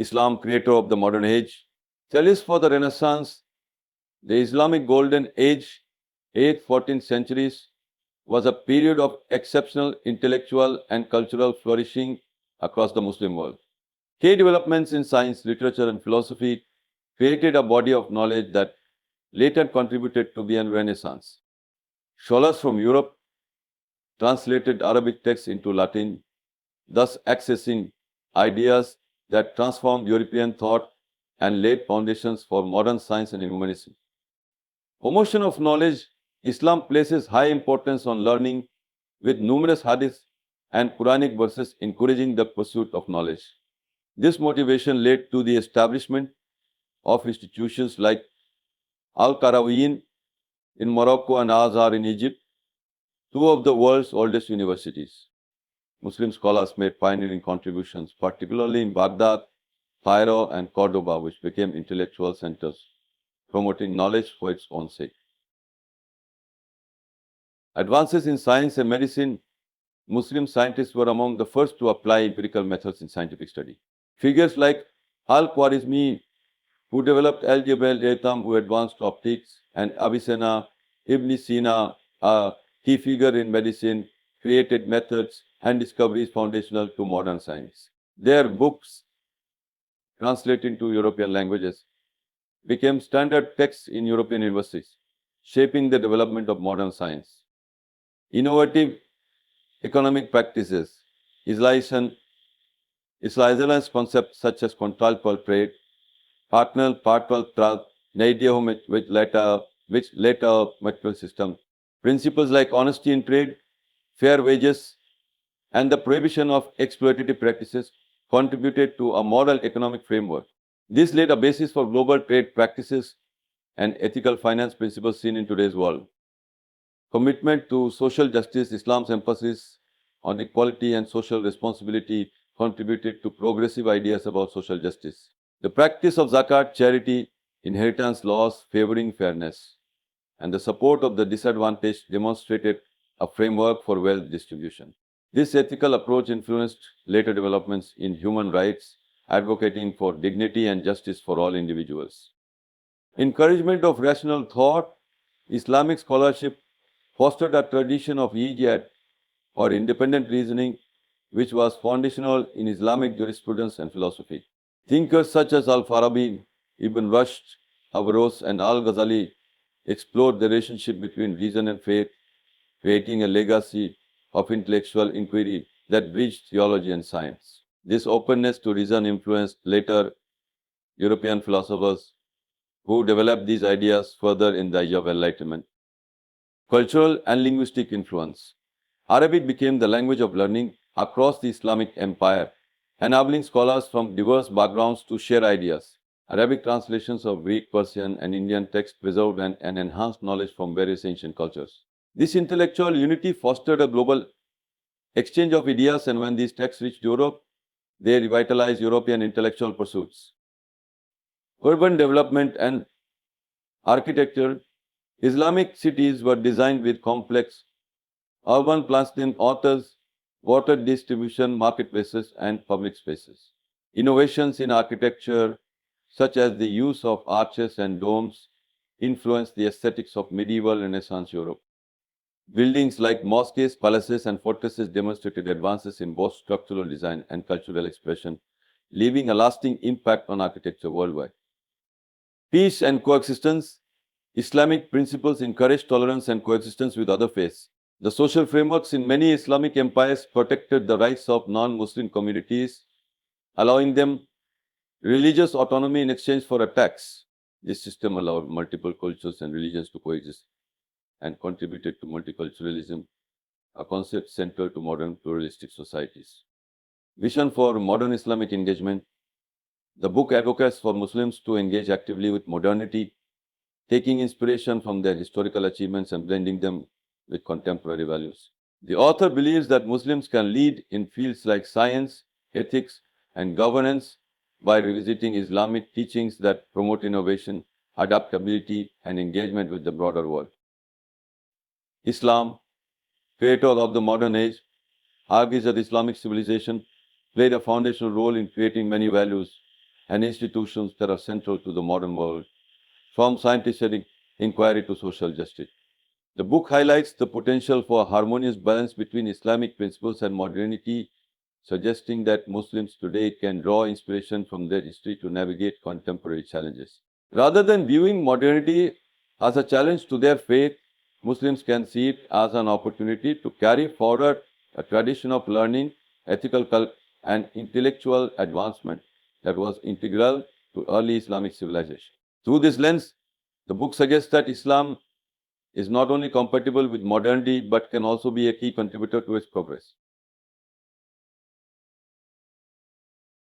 Islam, creator of the modern age. Chalice for the Renaissance, the Islamic Golden Age, 8th, 14th centuries, was a period of exceptional intellectual and cultural flourishing across the Muslim world. Key developments in science, literature, and philosophy created a body of knowledge that later contributed to the Renaissance. Scholars from Europe translated Arabic texts into Latin, thus accessing ideas that transformed European thought and laid foundations for modern science and humanism. Promotion of knowledge, Islam places high importance on learning with numerous hadiths and Quranic verses encouraging the pursuit of knowledge. This motivation led to the establishment of institutions like Al-Qarawiyyin in Morocco and Azhar in Egypt, two of the world's oldest universities. Muslim scholars made pioneering contributions, particularly in Baghdad, Cairo, and Cordoba, which became intellectual centers, promoting knowledge for its own sake. Advances in science and medicine, Muslim scientists were among the first to apply empirical methods in scientific study. Figures like Al-Khwarizmi, who developed algebra, al-Haytham, who advanced optics, and Avicenna, Ibn Sina, a key figure in medicine, created methods and discoveries foundational to modern science. Their books, translated into European languages, became standard texts in European universities, shaping the development of modern science. Innovative economic practices, Islamism concepts such as contractual trade, partner trust, which later material system, principles like honesty in trade, fair wages, and the prohibition of exploitative practices contributed to a moral economic framework. This laid a basis for global trade practices and ethical finance principles seen in today's world. Commitment to social justice, Islam's emphasis on equality and social responsibility contributed to progressive ideas about social justice. The practice of zakat, charity, inheritance laws favoring fairness, and the support of the disadvantaged demonstrated a framework for wealth distribution. This ethical approach influenced later developments in human rights, advocating for dignity and justice for all individuals. Encouragement of rational thought, Islamic scholarship fostered a tradition of ijtihad or independent reasoning, which was foundational in Islamic jurisprudence and philosophy. Thinkers such as Al-Farabi, Ibn Rushd, Averroes, and Al-Ghazali explored the relationship between reason and faith, creating a legacy of intellectual inquiry that bridged theology and science. This openness to reason influenced later European philosophers who developed these ideas further in the Age of Enlightenment. Cultural and linguistic influence. Arabic became the language of learning across the Islamic empire, enabling scholars from diverse backgrounds to share ideas. Arabic translations of Greek, Persian, and Indian texts preserved and enhanced knowledge from various ancient cultures. This intellectual unity fostered a global exchange of ideas, and when these texts reached Europe, they revitalized European intellectual pursuits. Urban development and architecture. Islamic cities were designed with complex urban planning, authors, water distribution, marketplaces, and public spaces. Innovations in architecture, such as the use of arches and domes, influenced the aesthetics of medieval Renaissance Europe. Buildings like mosques, palaces, and fortresses demonstrated advances in both structural design and cultural expression, leaving a lasting impact on architecture worldwide. Peace and coexistence. Islamic principles encourage tolerance and coexistence with other faiths. The social frameworks in many Islamic empires protected the rights of non-Muslim communities, allowing them religious autonomy in exchange for a tax. This system allowed multiple cultures and religions to coexist and contributed to multiculturalism, a concept central to modern pluralistic societies. Vision for modern Islamic engagement. The book advocates for Muslims to engage actively with modernity, taking inspiration from their historical achievements and blending them with contemporary values. The author believes that Muslims can lead in fields like science, ethics, and governance by revisiting Islamic teachings that promote innovation, adaptability, and engagement with the broader world. Islam, creator of the modern age, argues that Islamic civilization played a foundational role in creating many values and institutions that are central to the modern world, from scientific inquiry to social justice. The book highlights the potential for a harmonious balance between Islamic principles and modernity, suggesting that Muslims today can draw inspiration from their history to navigate contemporary challenges. Rather than viewing modernity as a challenge to their faith, Muslims can see it as an opportunity to carry forward a tradition of learning, ethical and intellectual advancement that was integral to early Islamic civilization. Through this lens, the book suggests that Islam is not only compatible with modernity but can also be a key contributor to its progress.